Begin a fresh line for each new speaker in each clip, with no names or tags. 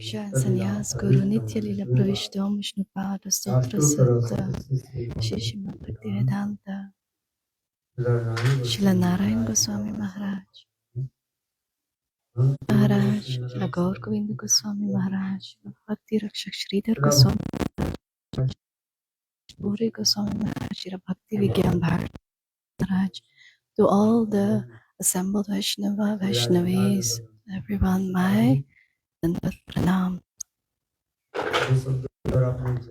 Moksha Sannyas Guru Nitya Lila Pravishtam Vishnupada Stotra Satta Shri Srimad Bhaktivedanta Srila Narayan Goswami Maharaj Srila Gaur Govinda Goswami Maharaj, Srila Bhakti Rakshak Sridhar Goswami Puri Goswami Maharaj, Srila Bhakti Vigyan Bharat Maharaj, to all the assembled Vaishnavis, everyone, my Dandavat Pranam.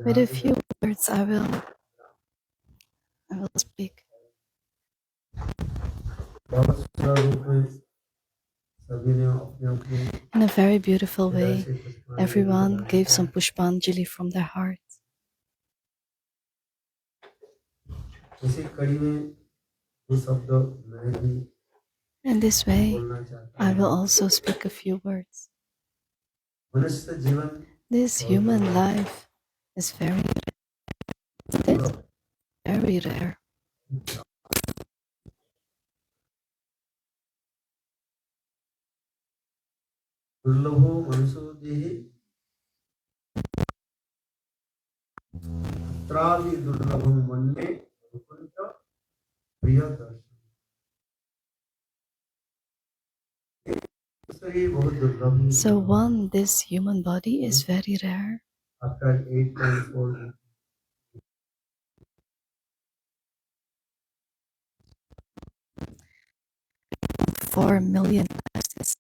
With a few words I will speak. In a very beautiful way, everyone gave some Pushpanjali from their hearts. In this way, I will also speak a few words. This human life is very rare. Very rare. So one, this human body is very rare. After 4 million years.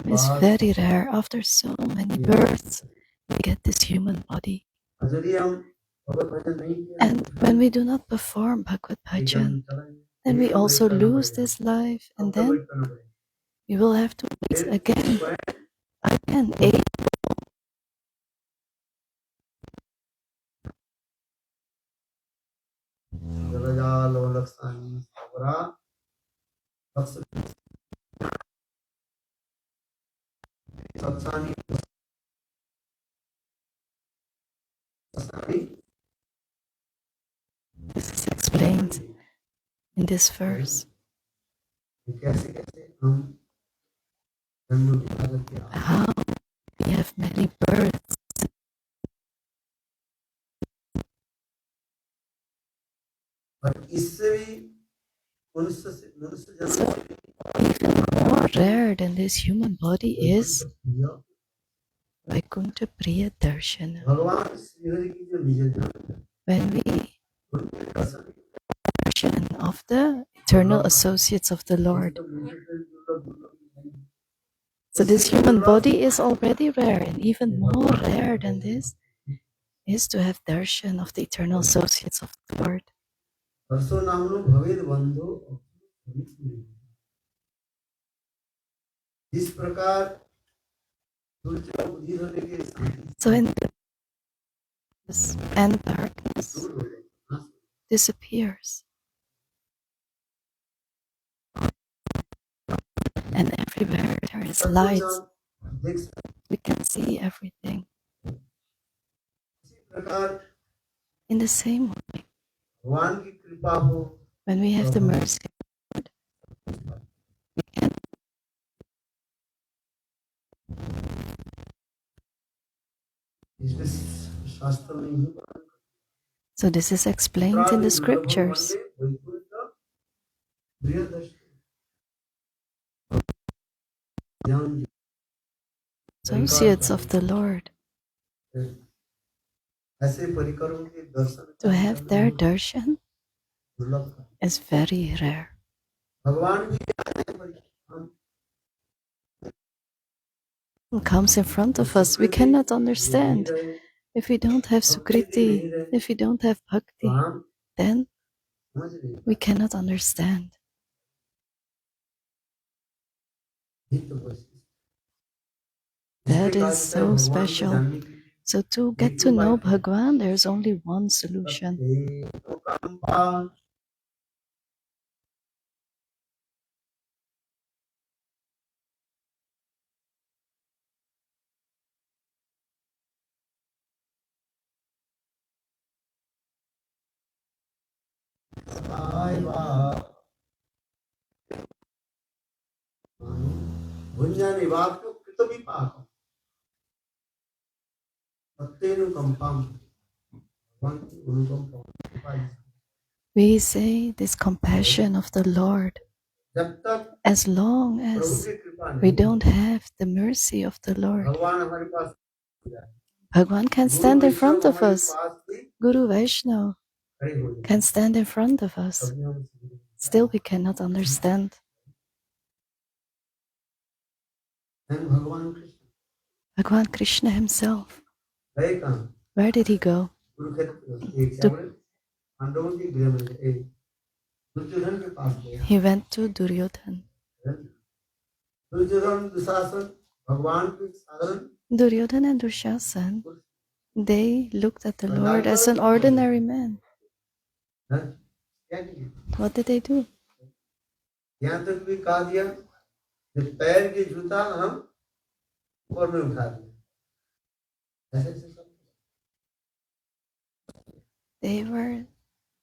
This is very rare. After so many births, we get this human body. And when we do not perform Bhagavad Bhajan, then we also lose this life, and then we will have to wait again, 8. This is explained in this verse. How we have many births. So even more rare than this human body is Vaikuntha Priya Darshana. When we darshan of the eternal associates of the Lord. So this human body is already rare, and even more rare than this is to have darshan of the eternal associates of the Lord. So in this and darkness disappears, and everywhere there is light. We can see everything. In the same way, when we have the mercy of God, we can. So this is explained in the scriptures. Associates of the Lord. To have their darshan is very rare. It comes in front of us. We cannot understand. If we don't have Sukriti, if we don't have Bhakti, then we cannot understand. That is so special. So to get to know Bhagwan, there's only one solution. We say this compassion of the Lord. As long as we don't have the mercy of the Lord, Bhagwan can stand in front of us. Guru Vaishnava can stand in front of us. Still, we cannot understand. Bhagwan Krishna himself, where did he go? He went to Duryodhan. Duryodhan and Dushasan, they looked at the Lord as an ordinary man. What did they do? They were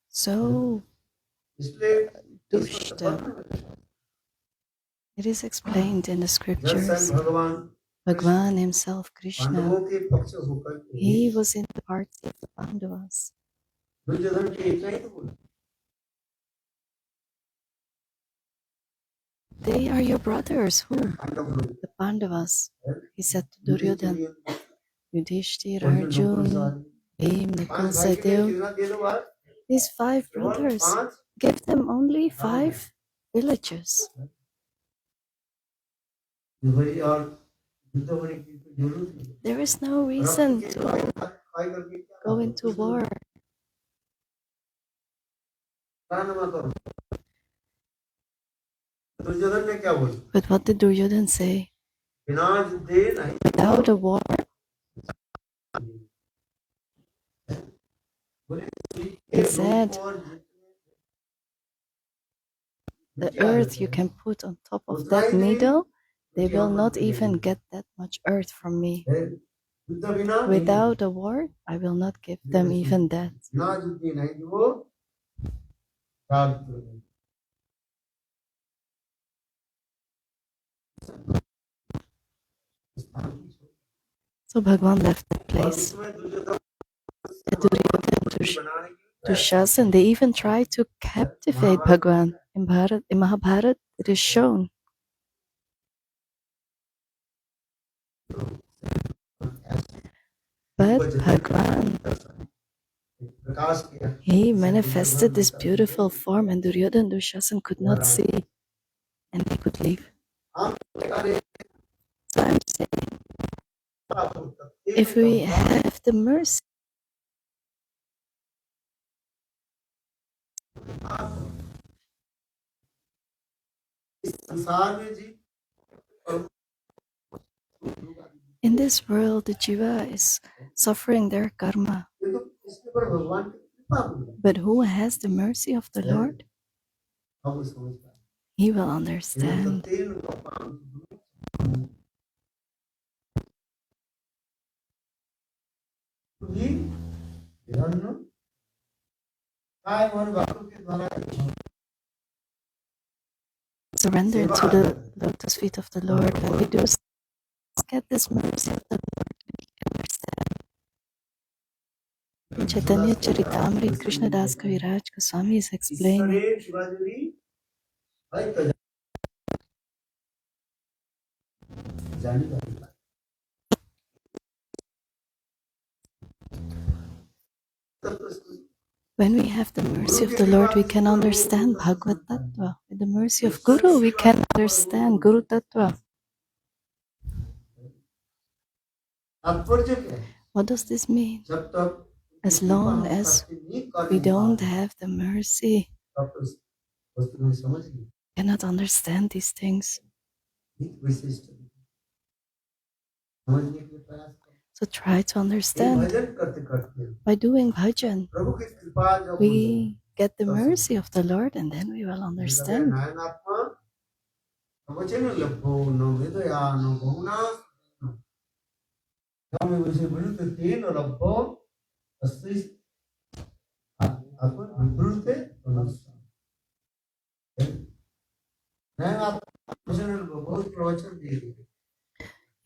so dushta. It is explained in the scriptures. Bhagwan himself, Krishna, he was in the party of the Pandavas. They are your brothers. Who? The Pandavas. He said to Duryodhan, Yudhishthir, Arjun, Bhim, Nakul, Sahdev. These 5 brothers, give them only 5 villages. There is no reason to go into war. But what did Duryodhan say? Without a war, he said, the earth you can put on top of that needle, they will not even get that much earth from me. Without a war, I will not give them even that. So Bhagwan left the place. Dushasan, they even tried to captivate Bhagwan. In Mahabharata, it is shown. But Bhagwan, he manifested this beautiful form, and Duryodhan and Dushasan could not see, and they could leave. So I'm saying, if we have the mercy, in this world, the jiva is suffering their karma. But who has the mercy of the Lord? He will understand. Surrender to the lotus feet of the Lord. When we do get this mercy of the Lord, we can understand. In Chaitanya Charitamrita, Krishna Das Kaviraj Goswami is explaining. When we have the mercy of the Lord, we can understand Bhagavad Tattva. With the mercy of Guru, we can understand Guru Tattva. What does this mean? As long as we don't have the mercy, we cannot understand these things. So try to understand. By doing bhajan, we get the mercy of the Lord, and then we will understand.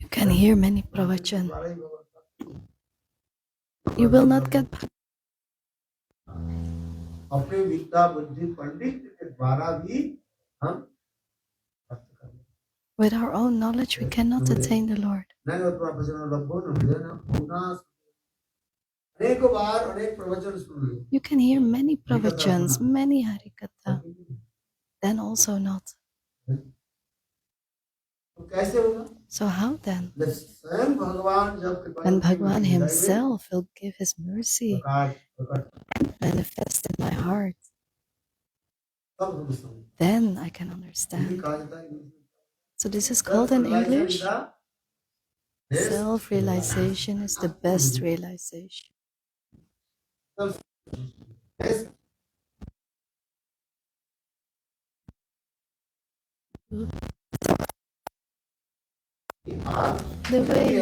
You can hear many pravachan. You will not get bhakti. With our own knowledge, we cannot attain the Lord. You can hear many pravachans, many harikatha, then also not. So how then? When Bhagwan himself will give his mercy manifest in my heart, then I can understand. So this is called in English, self-realization is the best realization. The way,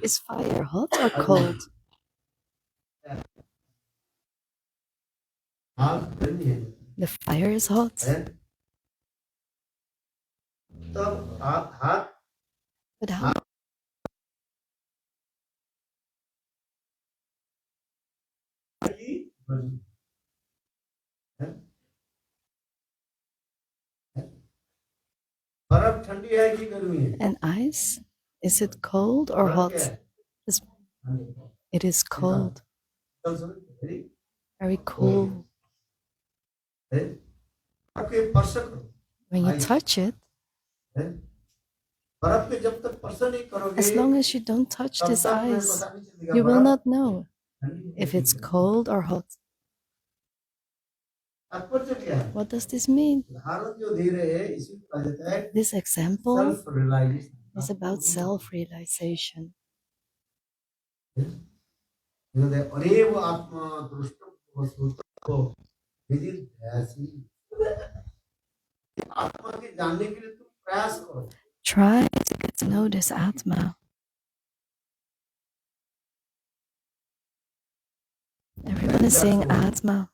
is fire hot or cold? The fire is hot. But how? And ice? Is it cold or hot? It is cold. Very cool. When you touch it, as long as you don't touch this ice, you will not know if it's cold or hot. What does this mean? This example is about self-realization. Try to get to know this Atma. Everyone is saying Atma.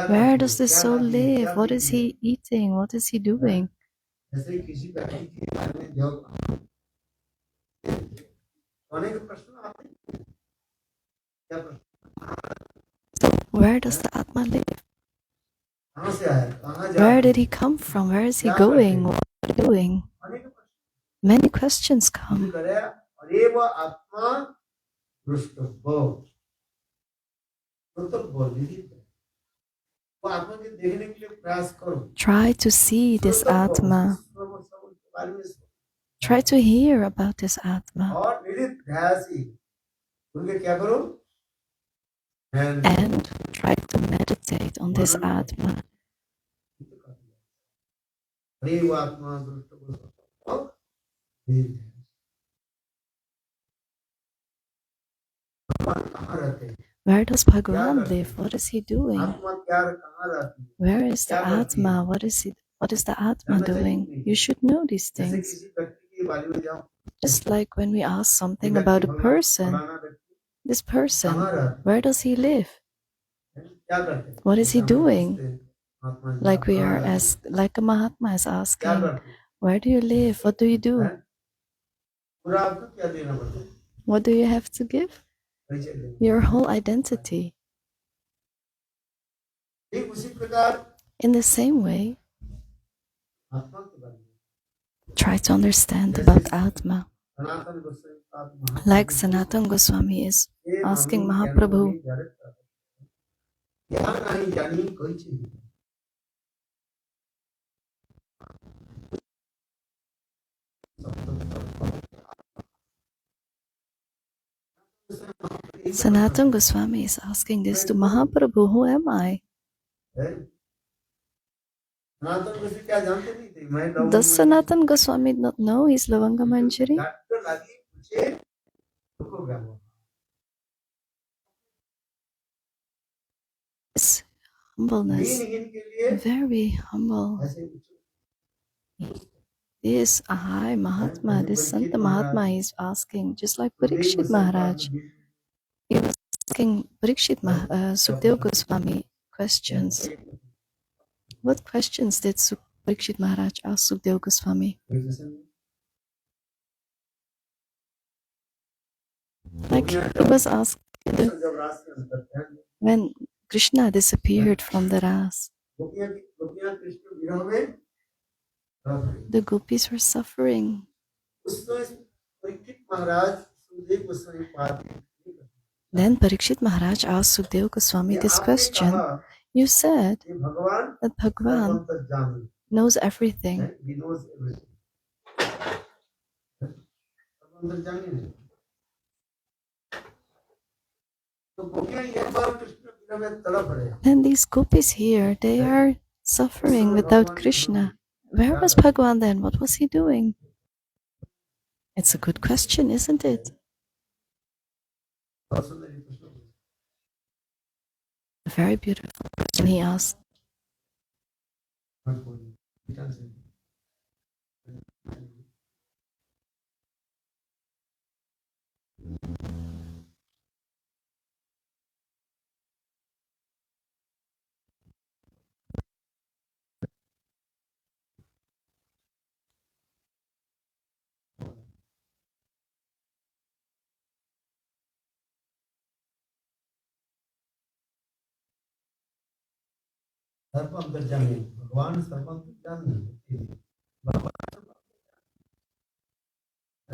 Where does the soul live? What is he eating? What is he doing? Where does the Atma live? Where did he come from? Where is he going? What is he doing? Many questions come. Try to see this Atma. Try to hear about this Atma. And try to meditate on this Atma. Where does Bhagwan live? What is he doing? Where is the Atma? What is the Atma doing? You should know these things. Just like when we ask something about a person, this person, where does he live? What is he doing? Like a Mahatma is asking, where do you live? What do you do? What do you have to give? Your whole identity. In the same way, try to understand about Atma. Like Sanatana Goswami is asking Mahaprabhu, Sanatana Goswami is asking this to Mahaprabhu, who am I? Does Sanatana Goswami not know he's Lavanga Manjari? His humbleness, very humble. This Ahai Mahatma, this Santa Mahatma is asking, just like Parikshit Maharaj. He was asking Parikshit Sukdev Goswami questions. What questions did Parikshit Maharaj ask Sukadeva Goswami? Like he was asked when Krishna disappeared from the Ras. The gopis were suffering. Then Parikshit Maharaj asked Sukadeva Goswami this question. You said that Bhagavan knows everything. Then these gopis here, they are suffering without Krishna. Where was Bhagavan then? What was he doing? It's a good question, isn't it? A very beautiful question he asked.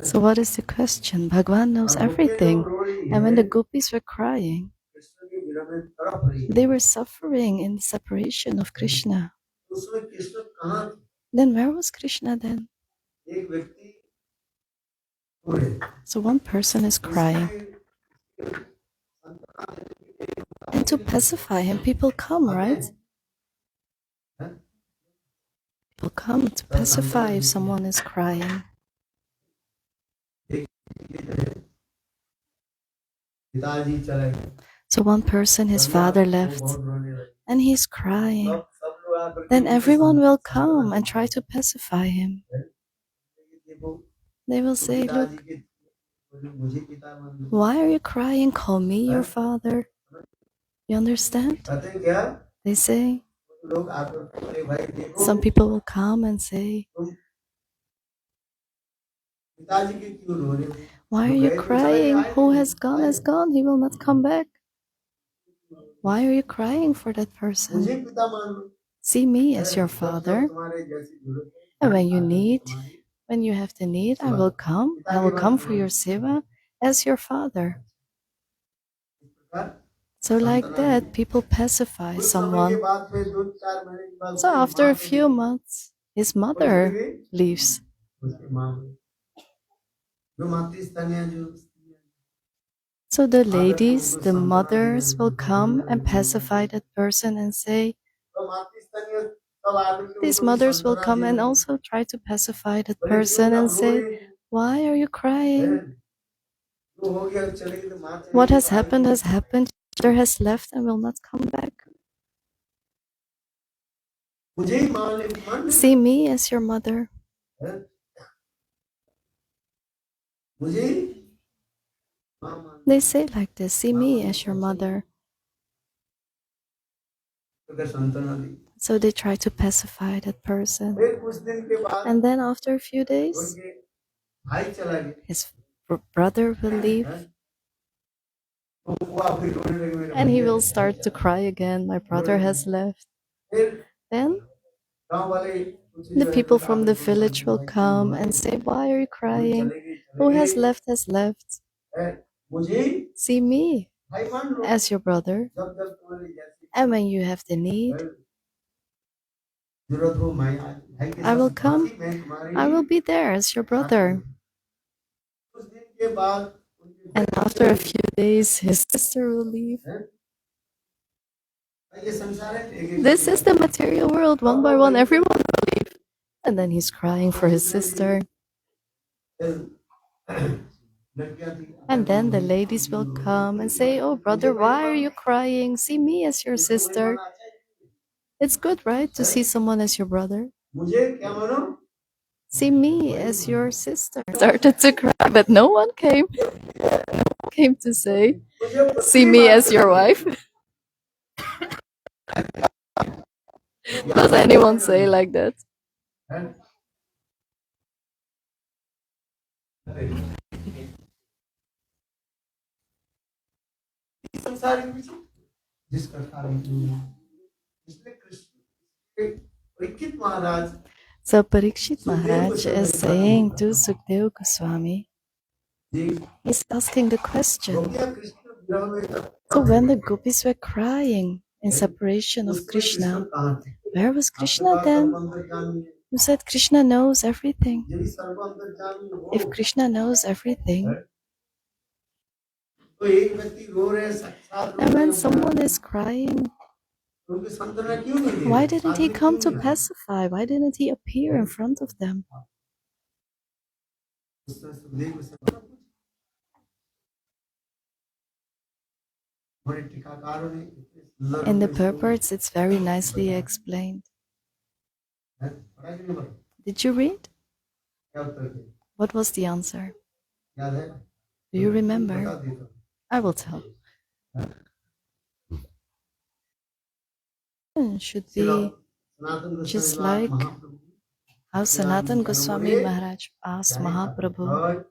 So what is the question? Bhagavan knows everything. And when the gopis were crying, they were suffering in the separation of Krishna. Then where was Krishna then? So one person is crying. And to pacify him, people come, right? People come to pacify if someone is crying. So one person, his father left, and he's crying. Then everyone will come and try to pacify him. They will say, look, why are you crying? Call me your father. You understand? They say, some people will come and say, why are you crying? Who has gone has gone. He will not come back. Why are you crying for that person? See me as your father. And when you have the need, I will come. I will come for your seva as your father. So like that, people pacify someone. So after a few months, his mother leaves. So the ladies, the mothers will come and pacify that person and say, these mothers will come and also try to pacify that person and say, why are you crying? What has happened has happened. Mother has left and will not come back. See me as your mother. They say like this, see me as your mother. So they try to pacify that person. And then after a few days, his brother will leave. And he will start to cry again. My brother has left. Then the people from the village will come and say, why are you crying? Who has left has left. See me as your brother. And when you have the need, I will come. I will be there as your brother. And after a few days, his sister will leave. This is the material world. One by one, everyone will leave. And then he's crying for his sister. And then the ladies will come and say, oh, brother, why are you crying? See me as your sister. It's good, right, to see someone as your brother? See me as your sister. I started to cry, but no one came. No one came to say, see me as your wife. Does anyone say like that? So Parikshit Maharaj is saying to Sukdev Goswami, he's asking the question. So when the gopis were crying in separation of Krishna, where was Krishna then? You said Krishna knows everything. If Krishna knows everything, and when someone is crying, why didn't he come to pacify? Why didn't he appear in front of them? In the purports, it's very nicely explained. Did you read? What was the answer? Do you remember? I will tell. Should be just like how Sanatan Goswami Maharaj asked Mahaprabhu,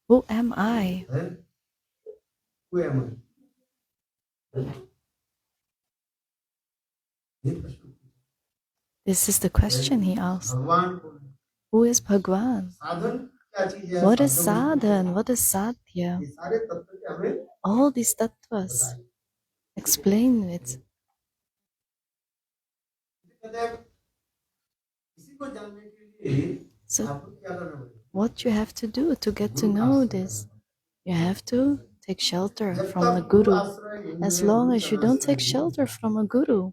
who am I? This is the question he asked. Who is Bhagwan? What is sadhan? What is sadhya? All these tattvas. Explain it. So, what you have to do to get to know this? You have to take shelter from the Guru. As long as you don't take shelter from a Guru,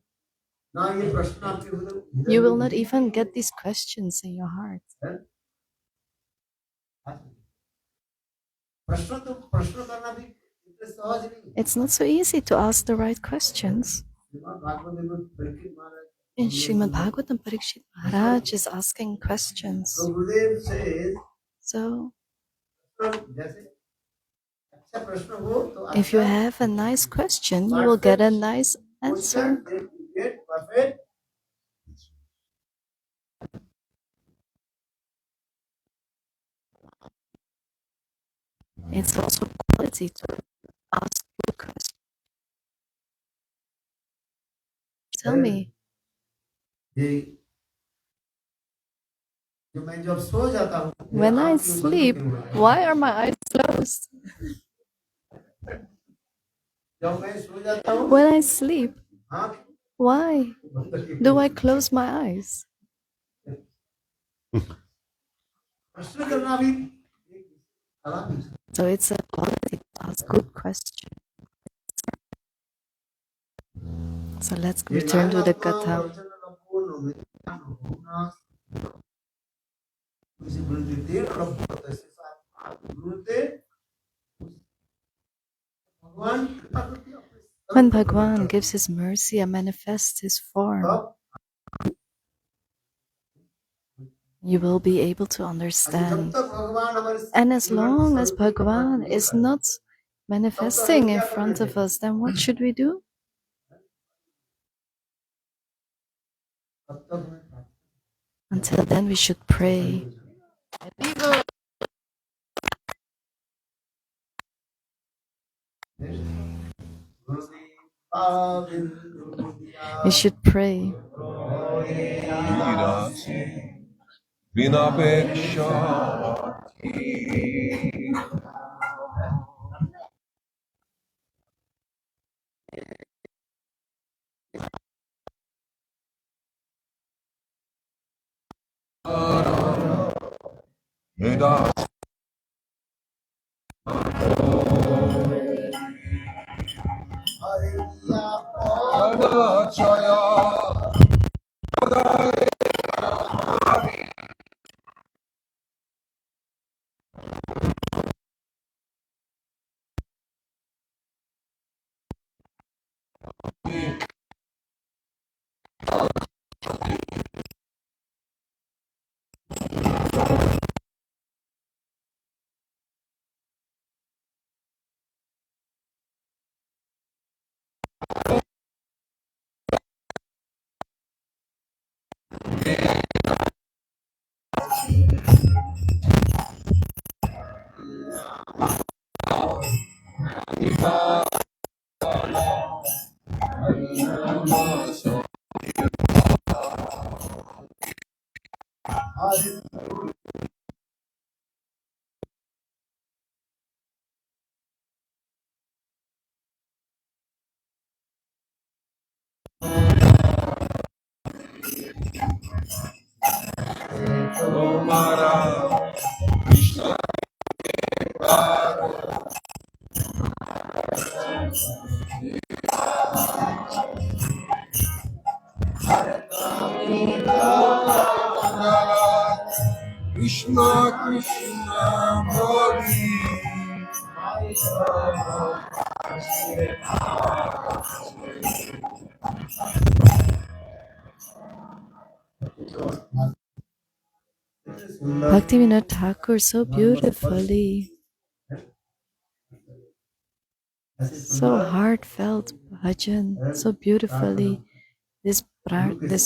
you will not even get these questions in your heart. It's not so easy to ask the right questions. In Srimad Bhagavatam, Parikshit Maharaj is asking questions. So, if you have a nice question, you will get a nice answer. It's also quality to ask good questions. Tell me. When I sleep, why are my eyes closed? When I sleep, why do I close my eyes? So it's a quality to ask good questions. So let's return to the Katha. When Bhagwan gives his mercy and manifests his form, you will be able to understand. And as long as Bhagwan is not manifesting in front of us, then what should we do? Until then, we should pray. We should pray.
Krishna Krishna Hari.
Bhaktivinoda Thakur so beautifully, so heartfelt bhajan, so beautifully. This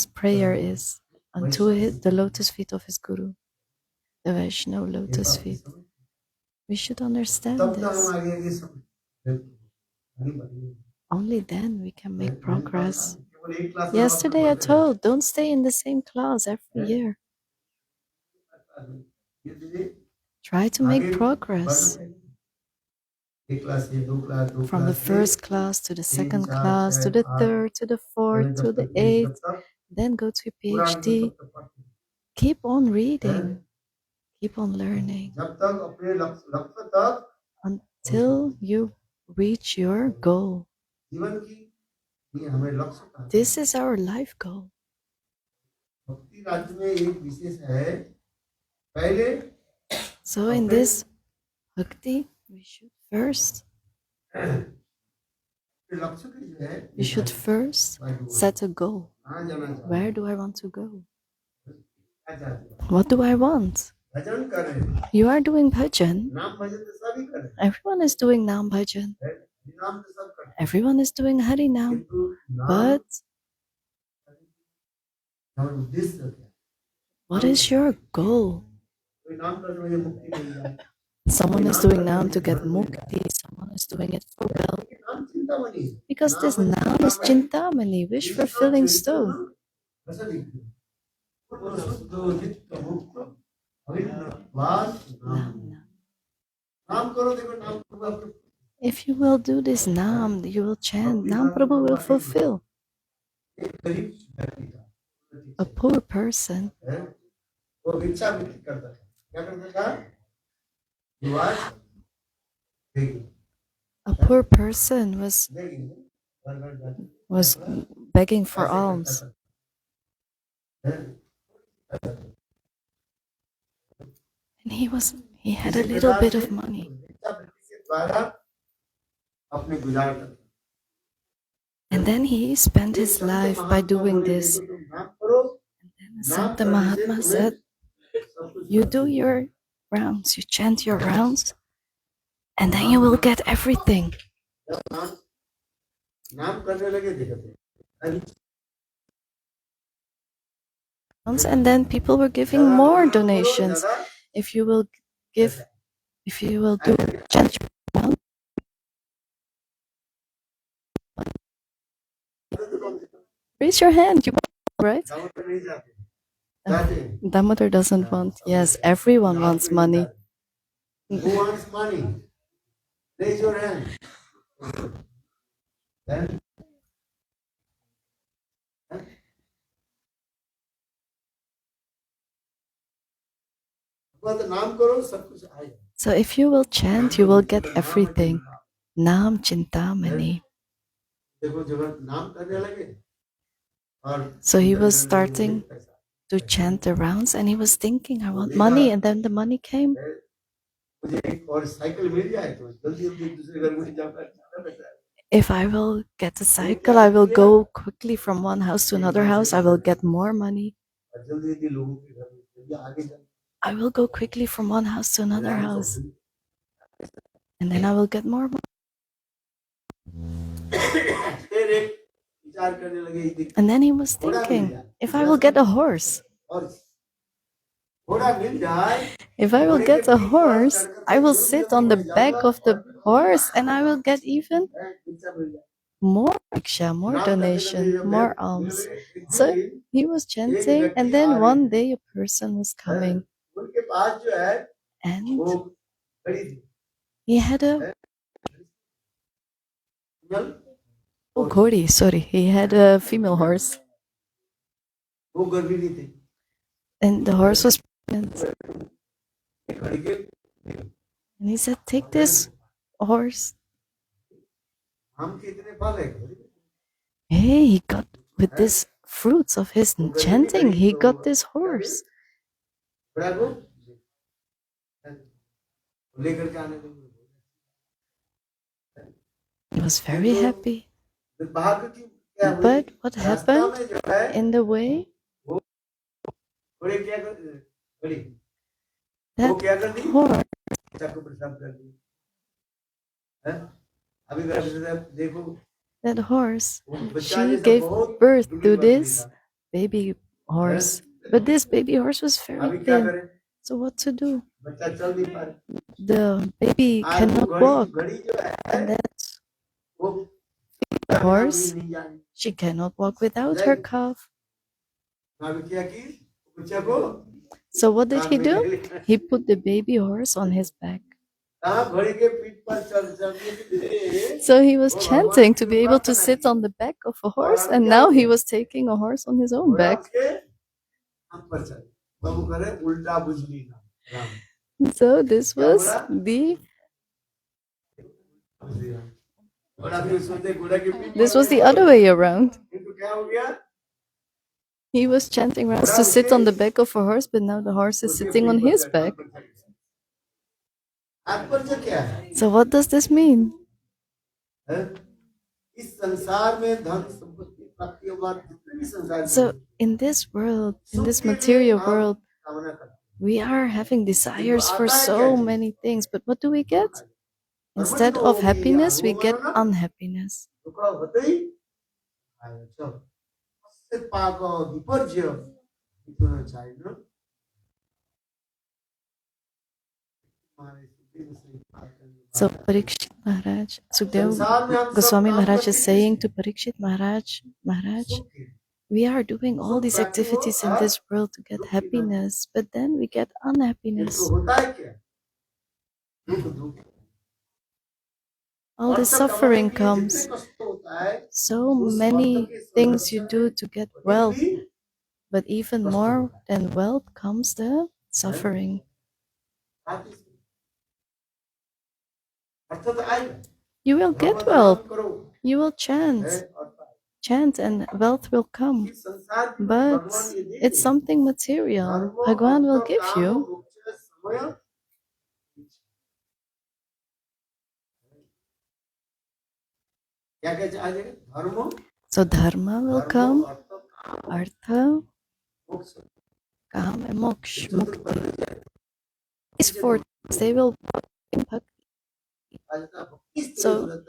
prayer is unto the lotus feet of his Guru, the Vaishnava lotus feet. We should understand this. Only then we can make progress. Yesterday I told, don't stay in the same class every year. Try to make progress. From the first class to the second class, to the third, to the fourth, to the eighth, then go to PhD. Keep on reading, keep on learning until you reach your goal. This is our life goal. So in this bhakti, we should first set a goal. Where do I want to go? What do I want? You are doing bhajan. Everyone is doing Nam bhajan. Everyone is doing Hari Nam. But what is your goal? Someone is doing Nam to get mukti. Someone is doing it for wealth. Because this Nam is Chintamani, wish-fulfilling stone. If you will do this Nam, you will chant, Nam Prabhu will fulfill. A poor person, was begging for alms. And he had a little bit of money. And then he spent his life by doing this. And then Santa Mahatma said, you do your rounds, you chant your rounds, and then you will get everything. And then people were giving more donations. If you will do chant your rounds, raise your hand, you want, right? Damodar doesn't want. Yes, everyone wants money.
Who wants money? Raise your hand. Then so if you will chant, you will get everything. Nam Chintamani. So he was starting to chant the rounds and he was thinking, I want money, and then the money came. If I will get a cycle, I will go quickly from one house to another house. I will get more money. I will go quickly from one house to another house. And then I will get more money. And then he was thinking, if I will get a horse, If I will get a horse, I will sit on the back of the horse and I will get even more rickshaw, more donation, more alms. So he was chanting, and then one day a person was coming, and he had a oh, ghori, sorry, he had a female horse, and the horse was pregnant. And he said, "Take this horse." Hey, he got with this fruits of his chanting, he got this horse. He was very happy. But what happened in the way? That horse, that horse, she gave birth to this baby horse. But this baby horse was very thin. So what to do? The baby cannot walk. And that's the horse. She cannot walk without her calf. So what did he do? He put the baby horse on his back. So he was chanting to be able to sit on the back of a horse, and now he was taking a horse on his own back. So this was the other way around. He was chanting rounds to sit on the back of a horse, but now the horse is sitting on his back. So what does this mean? So in this world, in this material world, we are having desires for so many things, but what do we get? Instead of happiness, we get unhappiness. So Parikshit Maharaj, Sukdev Goswami Maharaj is saying to Parikshit Maharaj, we are doing all these activities in this world to get happiness, but then we get unhappiness. All this suffering comes. So many things you do to get wealth, but even more than wealth comes the suffering. You will get wealth. You will chant and wealth will come. But it's something material. Bhagwan will give you. So dharma will come, artha, kam, and moksha, mukti. These four things, they will in bhakti. So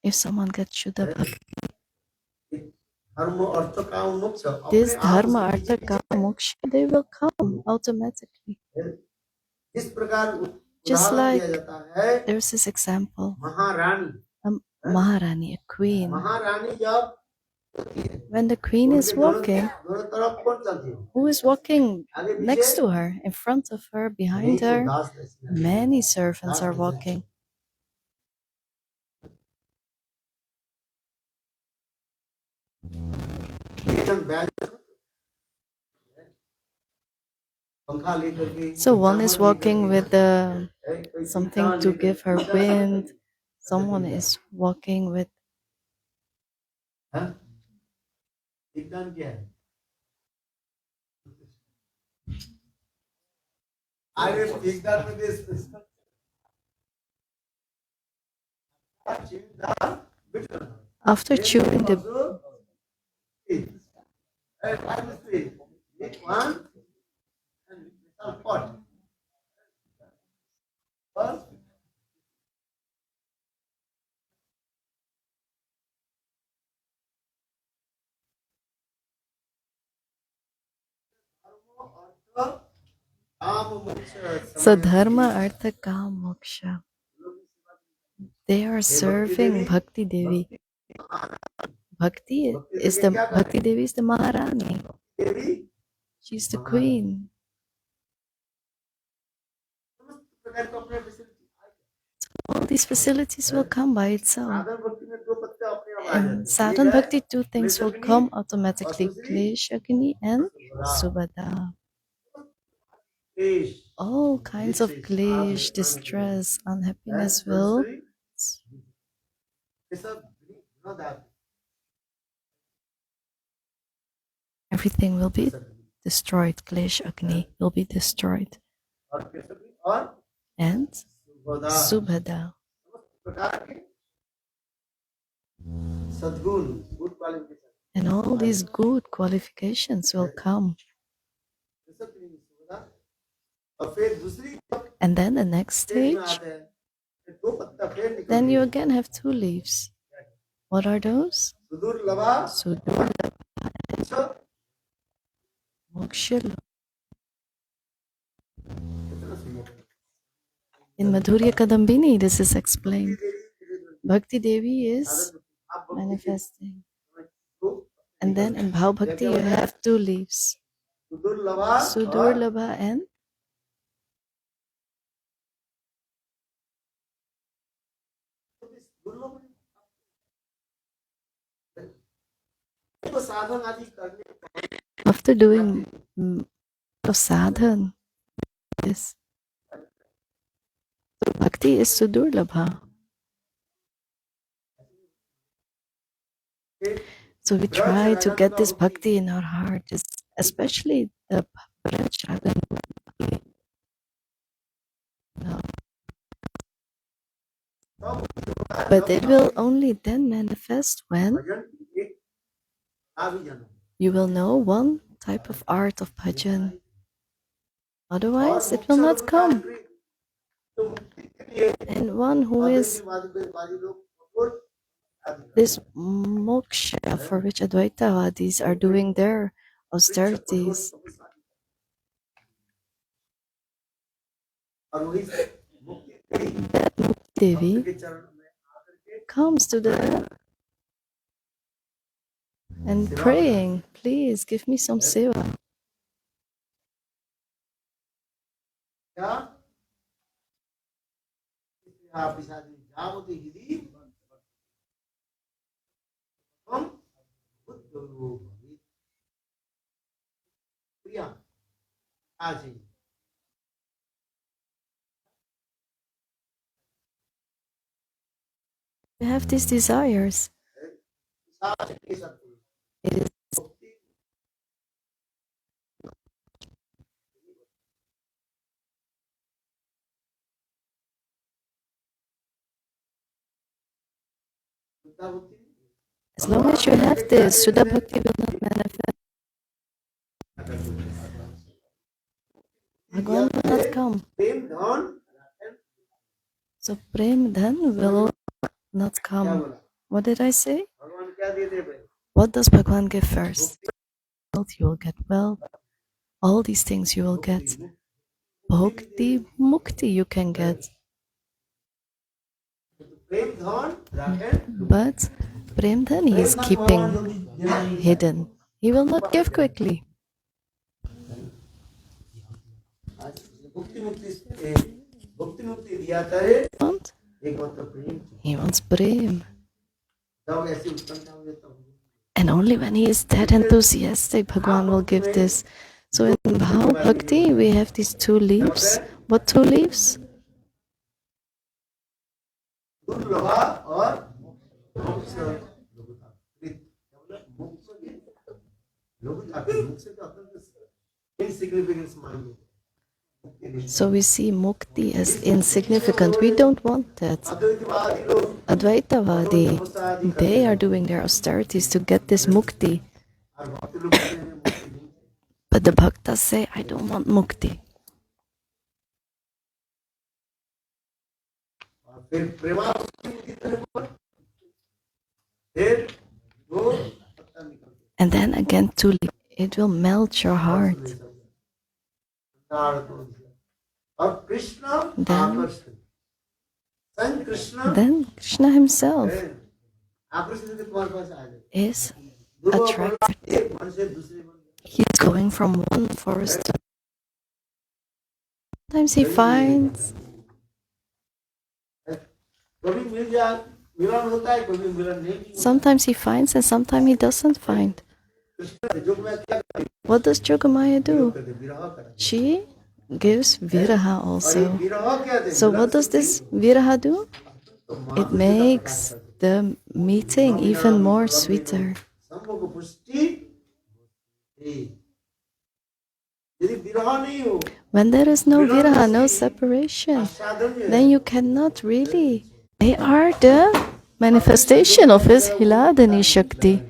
if someone gets Shuddha Bhakti, this dharma, artha, kama, moksha, they will come automatically. Just like there's this example, a Maharani, a queen. When the queen is walking, who is walking next to her, in front of her, behind her? Many servants are walking. So one is walking with something to give her wind. Someone is walking with after chewing the So dharma, artha, kam, moksha. They are serving Bhakti Devi. Bhakti Devi is the Maharani. She's the queen. All these facilities will come by itself. In sadhan bhakti, two things will come automatically: Klesh Agni and Subhada. All kinds of klesh, distress, unhappiness will everything will be destroyed. Klesh Agni will be destroyed. And Subhada. And all these good qualifications will come. And then the next stage, then you again have two leaves. What are those? Sudurlabha and Moksha. In Madhurya Kadambini, this is explained. Bhakti Devi is manifesting. And then in Bhav Bhakti, you have two leaves. Sudurlabha and after doing sadhan, this bhakti is Sudurlabha. So we try to get this bhakti in our heart, especially the Parachagan. But it will only then manifest when you will know one type of art of bhajan. Otherwise, it will not come. And one who is this moksha for which Advaitavadis are doing their austerities. That Mukti Devi comes to the and praying, please give me some seva. We have these desires. It is as long as you have this, Shuddha Bhakti will not manifest. Bhagwan will not come. So Prem Dhan will not come. What did I say? What does Bhagwan give first? You will get wealth. All these things you will get. Bhakti, mukti you can get. But Prem Dhan he is keeping hidden. He will not give quickly. He wants Prem. And only when he is that enthusiastic, Bhagwan will give this. So in Bhav Bhakti, we have these two leaves. What two leaves? So we see mukti as insignificant. We don't want that. Advaitavadi, they are doing their austerities to get this mukti. But the bhaktas say, I don't want mukti. And then again, it will melt your heart. then Krishna himself is attracted. He's going from one forest to sometimes he finds. Sometimes he finds and sometimes he doesn't find. What does Jogamaya do? She gives viraha also. So what does this viraha do? It makes the meeting even more sweeter. When there is no viraha, no separation, then you cannot really. They are the manifestation of his Hiladani Shakti.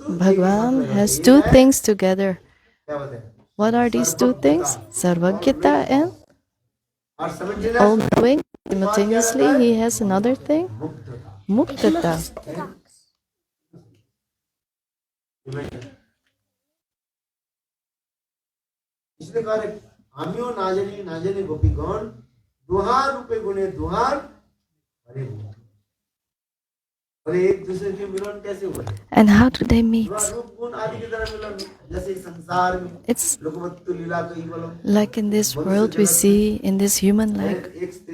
Bhagwan has two things together. What are these two things? Sarvagita and all-knowing. Simultaneously, he has another thing, Muktata. And how do they meet? It's like in this world we see, in this human-like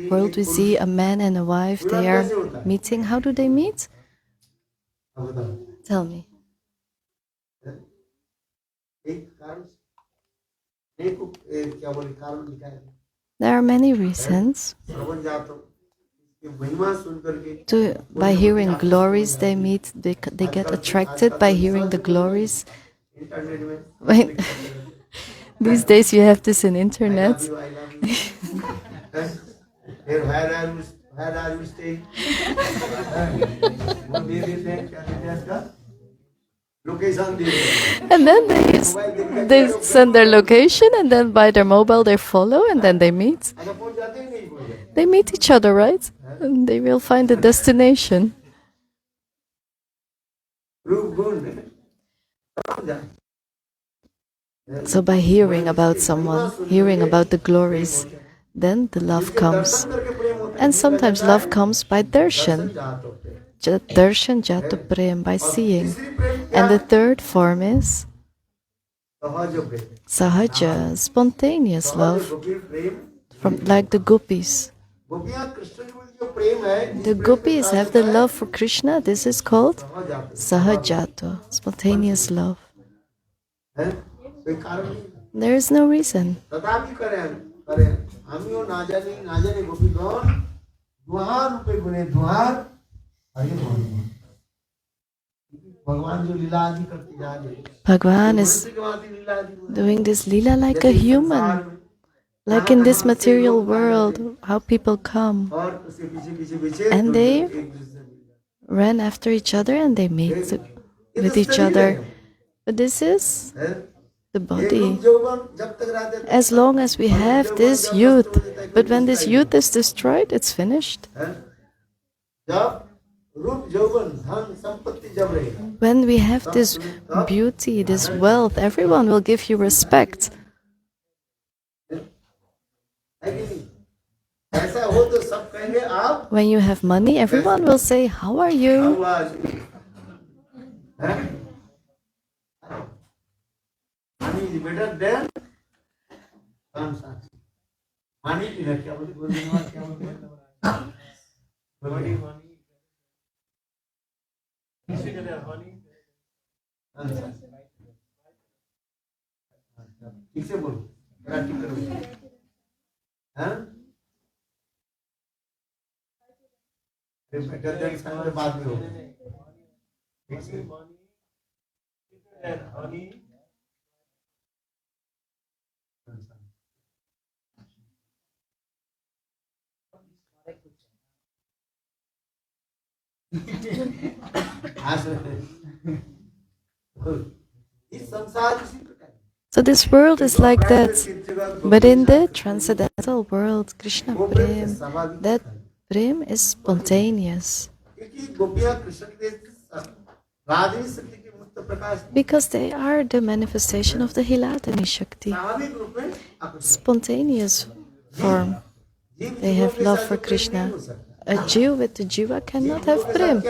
world we see a man and a wife, they are meeting. How do they meet? Tell me. There are many reasons. By hearing glories they meet, they get attracted by hearing the glories. These days you have this in internet. Where are you staying? And then they send their location, and then by their mobile they follow, and then they meet. They meet each other, right? And they will find the destination. So by hearing about someone, hearing about the glories, then the love comes. And sometimes love comes by darshan. Darshan jatu prem, by seeing. And the third form is sahaja, spontaneous love, from like the gopis. The gopis have the love for Krishna. This is called sahajato, spontaneous love. There is no reason. Bhagwan is doing this lila like a human. Like in this material world, how people come and they ran after each other and they meet with each other. But this is the body. As long as we have this youth, but when this youth is destroyed, it's finished. When we have this beauty, this wealth, everyone will give you respect. When you have money, everyone will say, "How are you?" So this world is like that. But in the transcendental world, Krishna Prem, that Prem is spontaneous. because they are the manifestation of the Hiladani Shakti. Spontaneous form. They have love for Krishna. A Jew with a Jiva cannot have Prem.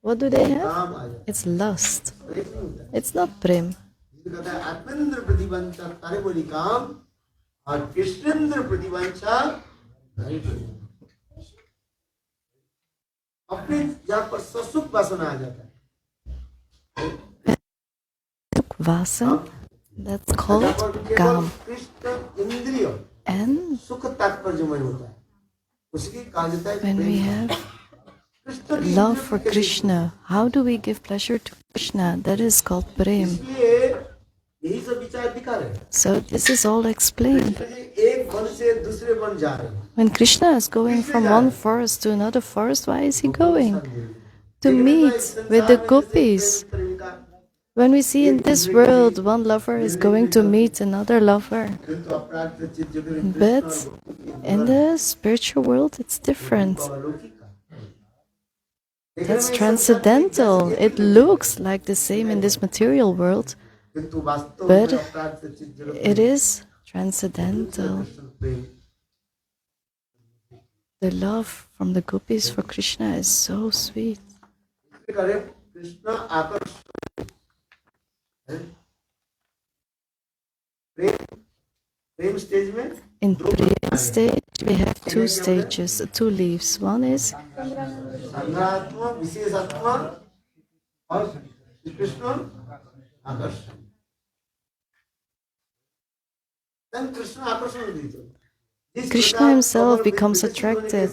What do they have? It's lust. It's not Prem. Vasan, that's called Kam. And when we have love for Krishna, how do we give pleasure to Krishna? That is called Prem. So this is all explained. When Krishna is going from one forest to another forest, why is he going? To meet with the gopis. When we see in this world one lover is going to meet another lover, but in the spiritual world it's different. That's transcendental. It looks like the same in this material world, but it is transcendental. The love from the gopis for Krishna is so sweet. In Prem stage, we have two stages, two leaves. One is Krishna himself becomes attracted,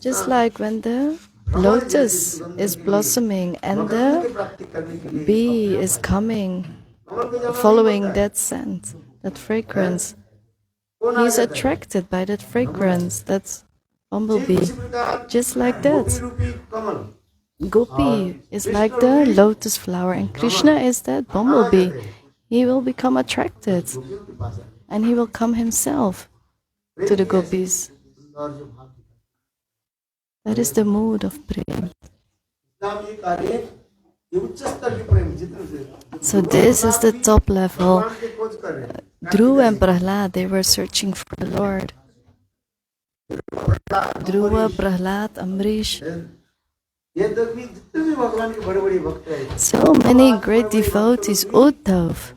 just like when the lotus is blossoming and the bee is coming, following that scent, that fragrance. He's attracted by that fragrance, that bumblebee, just like that. Gopi is like the lotus flower and Krishna is that bumblebee. He will become attracted and he will come himself to the gopis. That is the mood of Prem. So this is the top level. Dhruva and Prahlad, they were searching for the Lord. Dhruva, Prahlad, Amrish. So many great devotees, Uddhav.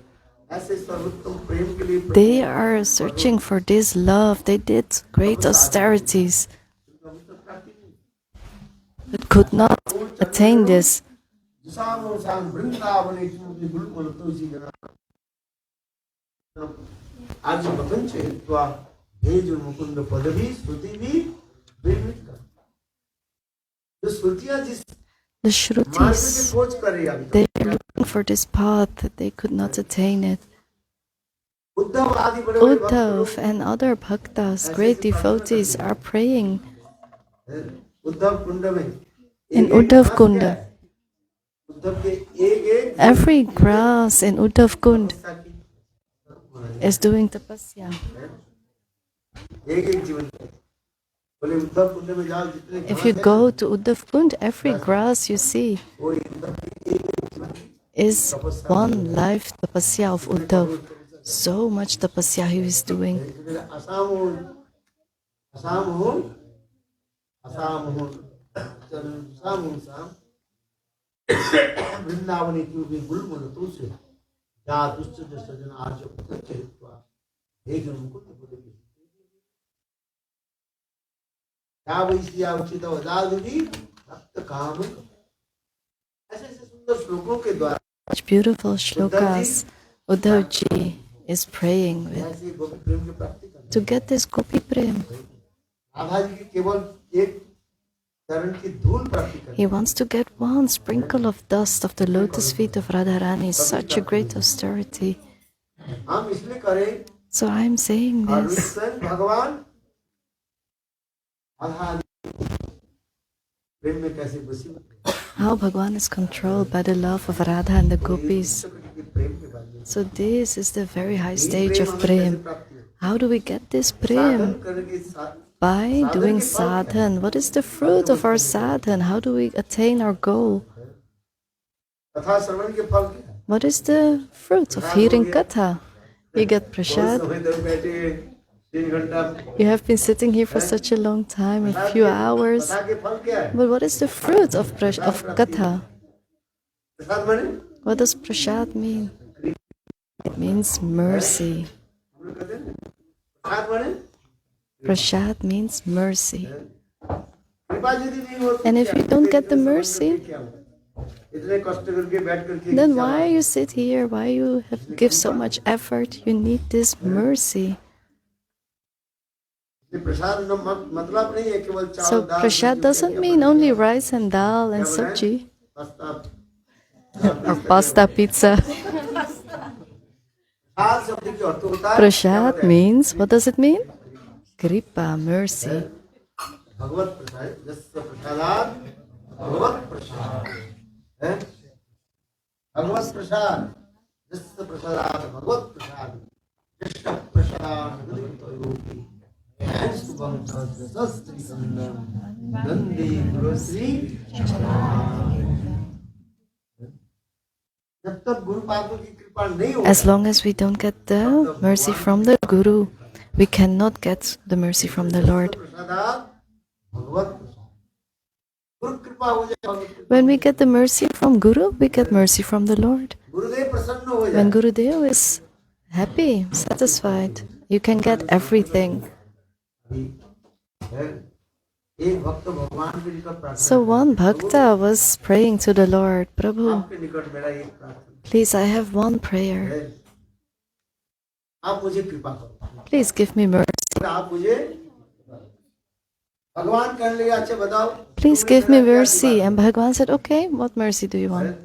They are searching for this love. They did great austerities, but could not attain this. The Shrutis, they are looking for this path, that they could not attain it. Uddhav and other bhaktas, great devotees, are praying in Uddhav Kunda. Every grass in Uddhav Kund is doing tapasya. If you go to Uddhav Kund, every grass you see is one life tapasya of Uddhav. So much tapasya he is doing. Such beautiful shlokas Uddhav ji is praying with to get this Gopi Prem. He wants to get one sprinkle of dust of the lotus feet of Radharani, such a great austerity. So I'm saying this. How Bhagavan is controlled by the love of Radha and the gopis. So this is the very high stage of Prem. How do we get this Prem? By doing sadhan. What is the fruit of our sadhan? How do we attain our goal? What is the fruit of hearing katha? You get prasad. You have been sitting here for such a long time, a few hours. But what is the fruit of katha? What does prasad mean? It means mercy. Prasad means mercy. And if you don't get the mercy, then why you sit here? Why you have give so much effort? You need this mercy. So prasad doesn't mean only rice and dal and sabji or pasta, pizza. Prasad means, what does it mean? Kripa, mercy. As long as we don't get the mercy from the Guru, we cannot get the mercy from the Lord. When we get the mercy from Guru, we get mercy from the Lord. When Gurudev is happy, satisfied, you can get everything. So one bhakta was praying to the Lord, Prabhu, please, I have one prayer. Please give me mercy. Please give me mercy. And Bhagavan said, okay, what mercy do you want?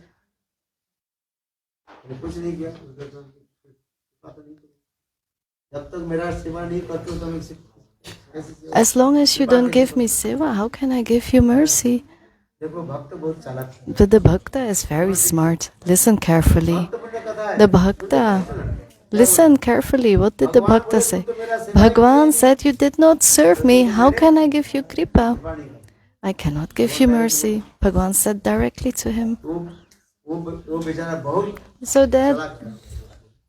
As long as you don't give me seva, how can I give you mercy? But the bhakta is very smart. Listen carefully. The bhakta, listen carefully. What did the bhakta say? Bhagavan said, you did not serve me. How can I give you kripa? I cannot give you mercy. Bhagavan said directly to him. So that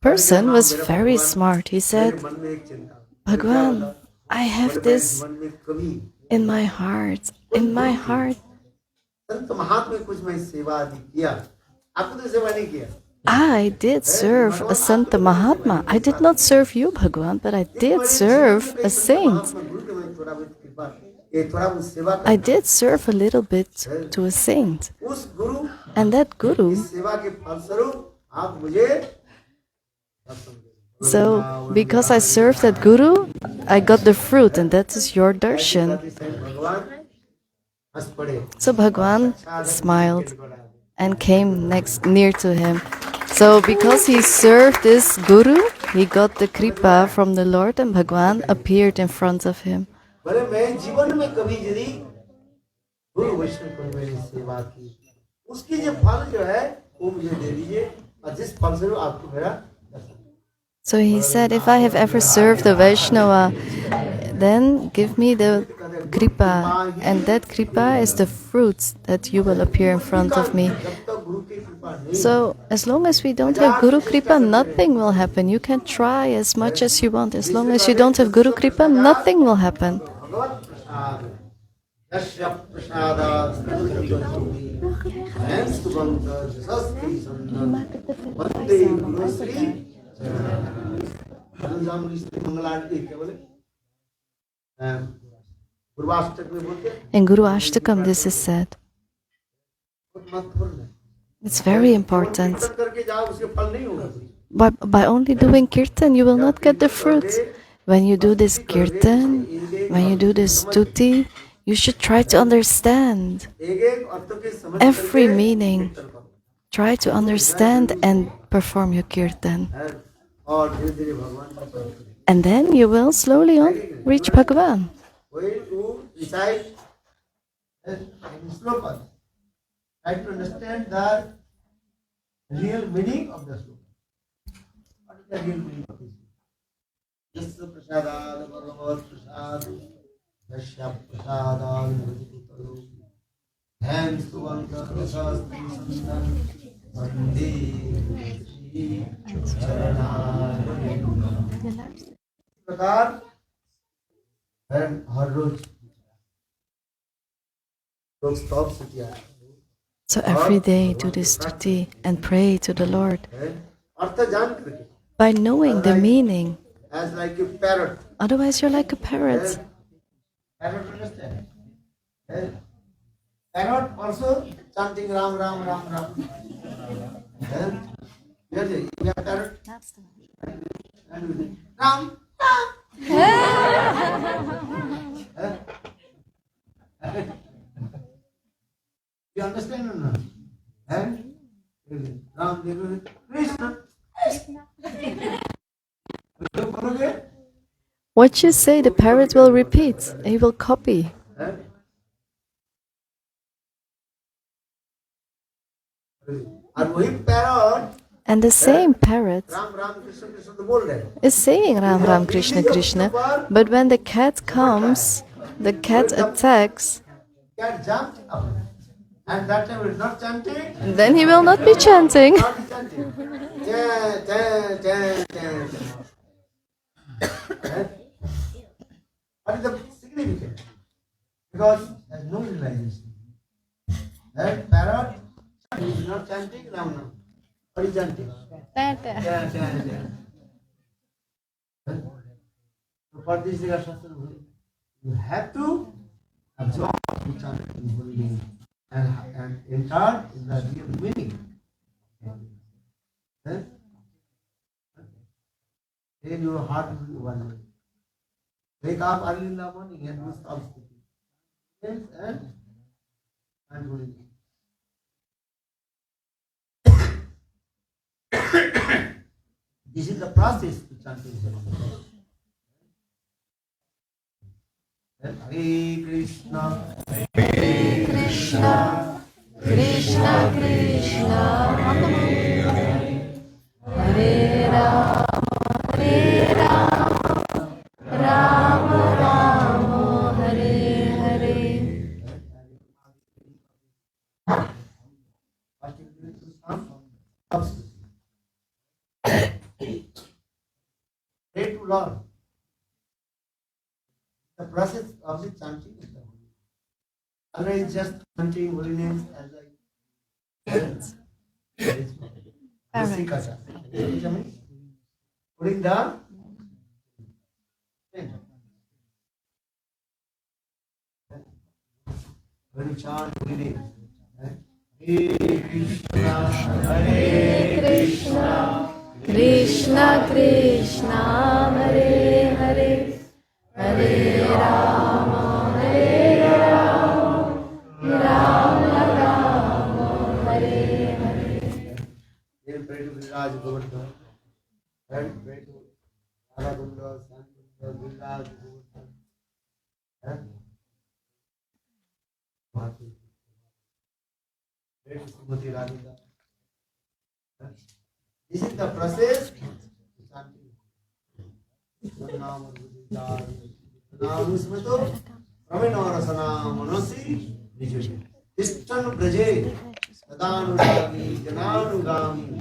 person was very smart. He said, Bhagavan, I have this in my heart. In my heart. I did serve a Santa Mahatma. I did not serve you, Bhagavan, but I did serve a saint. I did serve a little bit to a saint. And that Guru, so because I served that Guru, I got the fruit, and that is your darshan. So Bhagavan smiled and came near to him. So because he served this Guru, he got the kripa from the Lord, and Bhagavan appeared in front of him. So he said, if I have ever served a Vaishnava, then give me the kripa, and that kripa is the fruit that you will appear in front of me. So as long as we don't have Guru kripa, nothing will happen. You can try as much as you want. As long as you don't have Guru kripa, nothing will happen. In Guru Ashtakam this is said. It's very important. By only doing kirtan, you will not get the fruit. When you do this kirtan, when you do this stuti, you should try to understand every meaning. Try to understand and perform your kirtan. And then you will slowly on reach Bhagavan.
Try to understand the real meaning of the sloka. What is the real meaning of this? Yasya prasadad bhagavat prasad, yasya prasadad bhajitutalu, and suvanta rasasti sandan, Vande Shri Charanarvinda. इस प्रकार हर रोज लोग स्तव स्तुतियां
So every day do this stuti and pray to the Lord
अर्थ जान करके
by knowing the meaning.
as like a parrot.
Otherwise, you're like a parrot.
Parrot understand? Parrot also chanting Ram Ram Ram Ram. Yes, you have parrot. And Ram Ram. You understand or not? And Ram Dev Krishna.
What you say, the parrot will repeat. He will copy.
And वही parrot
And the same parrot
Ram Ram Krishna Krishna तो बोल रहे हैं.
is saying Ram Ram Krishna Krishna, but when the cat comes, the cat attacks,
Cat jumped up. And that time it's not chanting.
and then he will not be chanting.
Not chanting. Chant, chant, chant, chant. What is the significance? Because there's no realization. That parrot is not chanting Ram Ram. What is chanting? Chant, chant, chant. So for this you have to absorb the chanting holy name and enter in the real meaning. Then your heart will be one. Wake up early in the morning and do stop sleeping. Yes, and holy name. This is the process to chanting holy name. Hare Krishna, Hare Krishna,
Krishna Krishna, Hare Rama, Hare Rama, Rama Rama, Hare Hare.
Pray to Lord. The process of the chanting is the holy. Otherwise, just chanting holy names as like putting down. When you chant holy names, Hare Krishna, Hare
Krishna, Krishna Krishna, Hare Hare, Hare Rama, Hare Rama, Rama Rama, Hare Hare.
then pray to Viraj Govardhan, and pray to Radhakunda, Sankunda, Viraj Govardhan, and Bhakti. Pray to Srimati Radhika. This is the process to chanting. नाम स्मृतो प्रवीणरसना मनसि निजोषि तिष्ठन् ब्रजे तदानुगामी जनानुगामी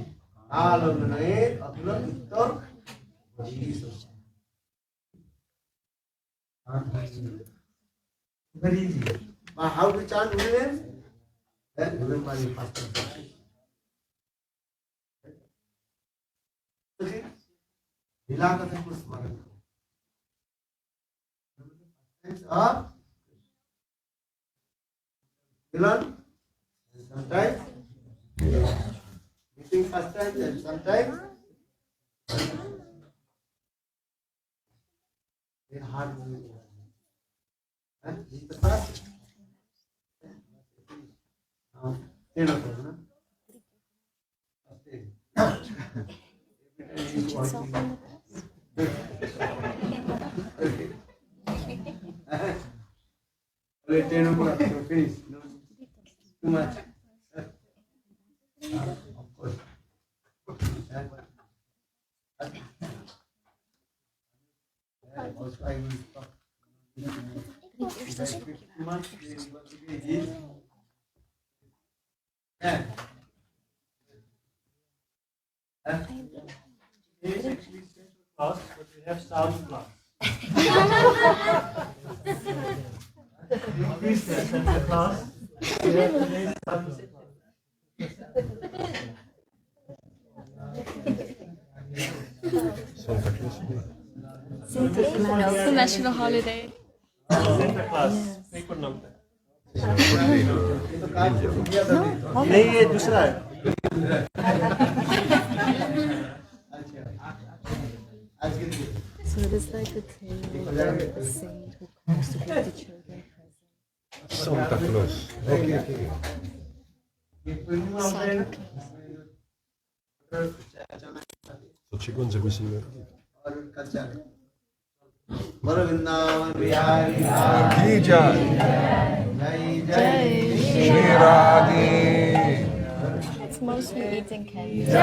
कालगणये अतुलचित्त very easy. But how to chant holy names? Then remember the first one. Okay? Dilakatha Kusmaran. Up, Milan, and sometimes meeting first time, and sometimes in hard moving. And this is the process. Now, you know, Let 10 o'clock, so finish. No, too much. Of course. Also, I will stop. Too much. Yeah. Today is actually Central class, but we have South class. Increase the Central class. We have today's South class.
Santa Claus.
It's a national holiday.
Santa Claus. एक और नाम था।
No?
नहीं ये दूसरा है।
So it is like a tale of a saint who comes to give the children presents.
Santa Claus. Okay.
Santa Claus.
Co ci conseguisce?
Vrindavan Bihari
Ki Jai.
Jai
Shri Radhe.
It's mostly eating candy.